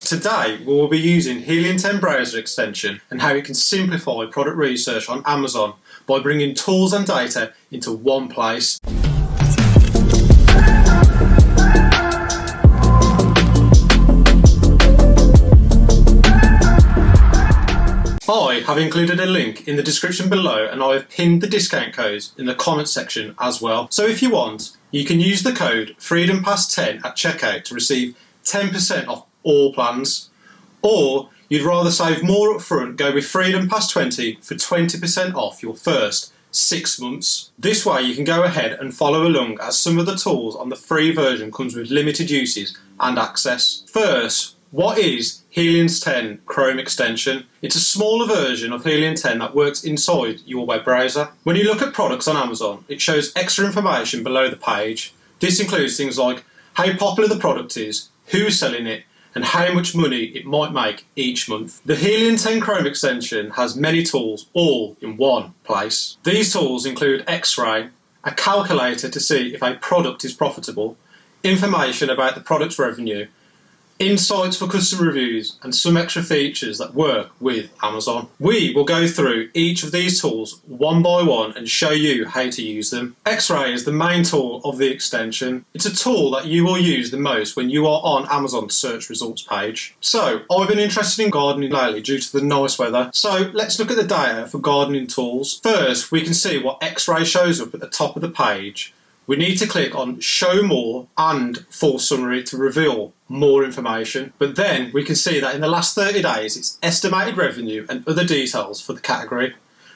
Today we will be using Helium 10 browser extension and how it can simplify product research on Amazon by bringing tools and data into one place. I have included a link in the description below, and I have pinned the discount codes in the comments section as well. So if you want, you can use the code FreedomPass10 at checkout to receive 10% off all plans, or you'd rather save more up front, go with FreedomPass20 for 20% off your first 6 months. This way you can go ahead and follow along, as some of the tools on the free version comes with limited uses and access. First, what is Helium 10 Chrome extension? It's a smaller version of Helium 10 that works inside your web browser. When you look at products on Amazon, it shows extra information below the page. This includes things like how popular the product is, who's selling it, and how much money it might make each month. The Helium 10 Chrome extension has many tools all in one place. These tools include Xray, a calculator to see if a product is profitable, information about the product's revenue, insights for customer reviews, and some extra features that work with Amazon. We will go through each of these tools one by one and show you how to use them. Xray is the main tool of the extension. It's a tool that you will use the most when you are on Amazon's search results page. So, I've been interested in gardening lately due to the nice weather. So, let's look at the data for gardening tools. First, we can see what Xray shows up at the top of the page. We need to click on Show More and Full Summary to reveal more information. But then we can see that in the last 30 days, it's estimated revenue and other details for the category.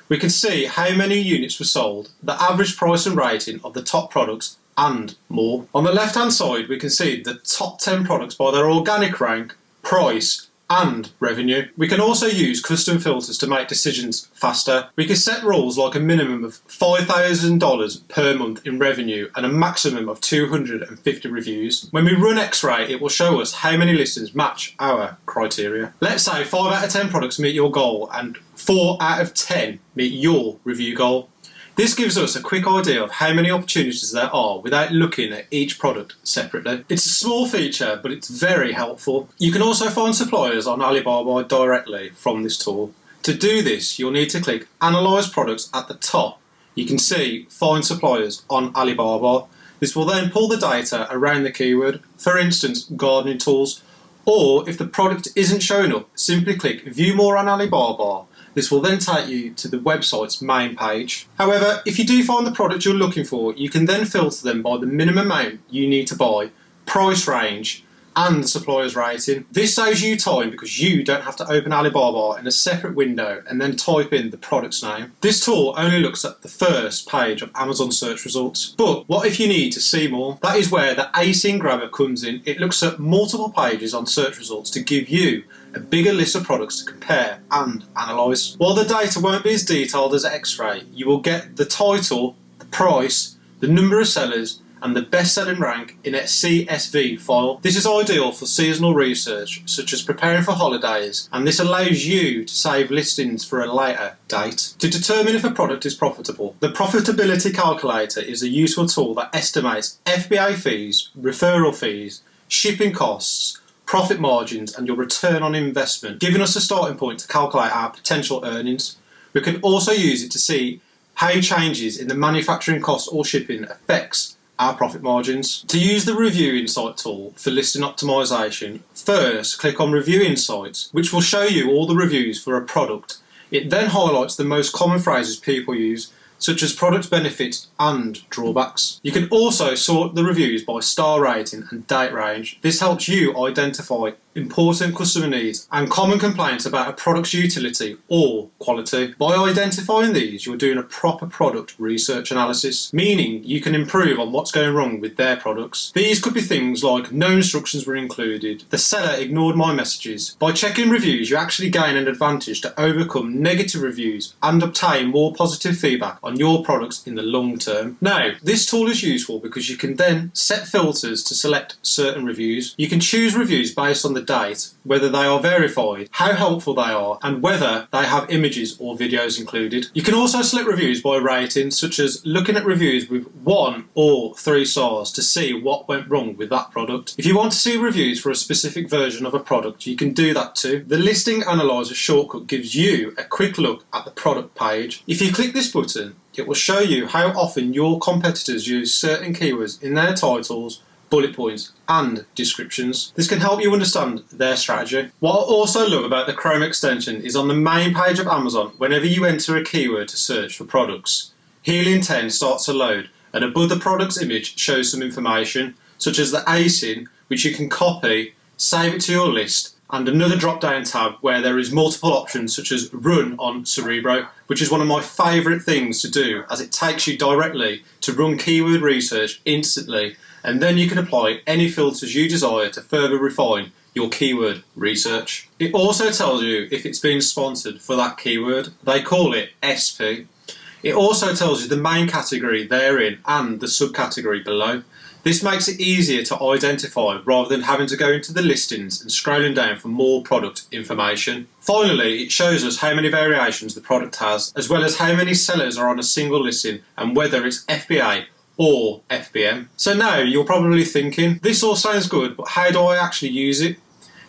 We can see how many units were sold, the average price and rating of the top products, and more. On the left hand side, we can see the top 10 products by their organic rank, price, and revenue. We can also use custom filters to make decisions faster. We can set rules like a minimum of $5,000 per month in revenue and a maximum of 250 reviews. When we run Xray, it will show us how many listings match our criteria. Let's say 5 out of 10 products meet your goal and 4 out of 10 meet your review goal. This gives us a quick idea of how many opportunities there are without looking at each product separately. It's a small feature, but it's very helpful. You can also find suppliers on Alibaba directly from this tool. To do this, you'll need to click Analyse Products at the top. You can see Find Suppliers on Alibaba. This will then pull the data around the keyword, for instance, gardening tools, or if the product isn't showing up, simply click View More on Alibaba. This will then take you to the website's main page. However, if you do find the product you're looking for, you can then filter them by the minimum amount you need to buy, price range, and the supplier's rating. This saves you time because you don't have to open Alibaba in a separate window and then type in the product's name. This tool only looks at the first page of Amazon search results. But what if you need to see more? That is where the ASIN Grabber comes in. It looks at multiple pages on search results to give you a bigger list of products to compare and analyse. While the data won't be as detailed as Xray, you will get the title, the price, the number of sellers, and the best-selling rank in a CSV file. This is ideal for seasonal research, such as preparing for holidays, and this allows you to save listings for a later date. To determine if a product is profitable, the Profitability Calculator is a useful tool that estimates FBA fees, referral fees, shipping costs, profit margins, and your return on investment, giving us a starting point to calculate our potential earnings. We can also use it to see how changes in the manufacturing cost or shipping affects our profit margins. To use the Review Insight tool for listing optimization, first click on Review Insights, which will show you all the reviews for a product. It then highlights the most common phrases people use, such as product benefits and drawbacks. You can also sort the reviews by star rating and date range. This helps you identify important customer needs and common complaints about a product's utility or quality. By identifying these, you're doing a proper product research analysis, meaning you can improve on what's going wrong with their products. These could be things like no instructions were included, the seller ignored my messages. By checking reviews, you actually gain an advantage to overcome negative reviews and obtain more positive feedback on your products in the long term. Now, this tool is useful because you can then set filters to select certain reviews. You can choose reviews based on the date, whether they are verified, how helpful they are, and whether they have images or videos included. You can also select reviews by rating, such as looking at reviews with 1 or 3 stars to see what went wrong with that product. If you want to see reviews for a specific version of a product, you can do that too. The Listing Analyzer shortcut gives you a quick look at the product page. If you click this button, it will show you how often your competitors use certain keywords in their titles, bullet points and descriptions. This can help you understand their strategy. What I also love about the Chrome extension is on the main page of Amazon, whenever you enter a keyword to search for products, Helium 10 starts to load, and above the product's image shows some information, such as the ASIN, which you can copy, save it to your list, and another drop-down tab where there is multiple options such as Run on Cerebro, which is one of my favourite things to do as it takes you directly to run keyword research instantly, and then you can apply any filters you desire to further refine your keyword research. It also tells you if it's been sponsored for that keyword. They call it SP. It also tells you the main category they're in and the subcategory below. This makes it easier to identify rather than having to go into the listings and scrolling down for more product information. Finally, it shows us how many variations the product has, as well as how many sellers are on a single listing and whether it's FBA or FBM. So now you're probably thinking, this all sounds good, but how do I actually use it?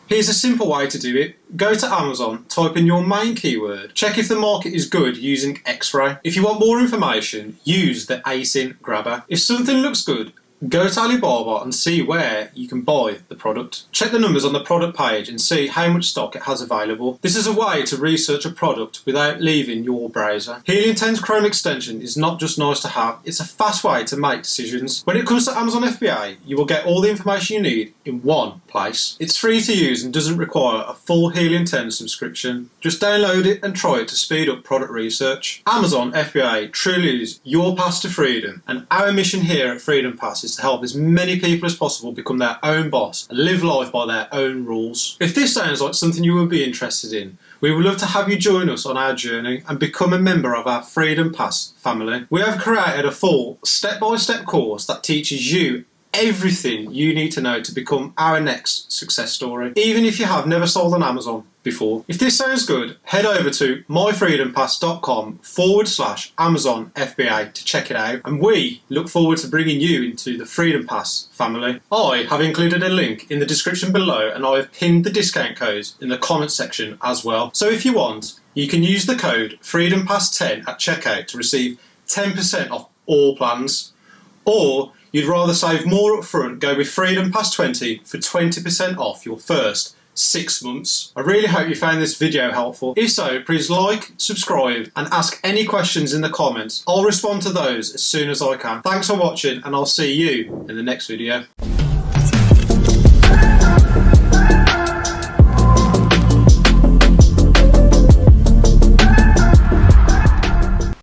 Here's a simple way to do it. Go to Amazon, type in your main keyword, check if the market is good using Xray. If you want more information, use the ASIN Grabber. If something looks good, go to Alibaba and see where you can buy the product. Check the numbers on the product page and see how much stock it has available. This is a way to research a product without leaving your browser. Helium 10's Chrome extension is not just nice to have, it's a fast way to make decisions. When it comes to Amazon FBA, you will get all the information you need in one place. It's free to use and doesn't require a full Helium 10 subscription. Just download it and try it to speed up product research. Amazon FBA truly is your path to freedom, and our mission here at Freedom Pass is to help as many people as possible become their own boss and live life by their own rules. If this sounds like something you would be interested in, we would love to have you join us on our journey and become a member of our Freedom Pass family. We have created a full step-by-step course that teaches you everything you need to know to become our next success story, even if you have never sold on Amazon before. If this sounds good, head over to myfreedompass.com/Amazon FBA to check it out, and we look forward to bringing you into the Freedom Pass family. I have included a link in the description below, and I have pinned the discount codes in the comments section as well. So if you want, you can use the code FreedomPass10 at checkout to receive 10% off all plans, or you'd rather save more up front, go with Freedom Pass 20 for 20% off your first 6 months. I really hope you found this video helpful. If so, please like, subscribe and ask any questions in the comments. I'll respond to those as soon as I can. Thanks for watching, and I'll see you in the next video.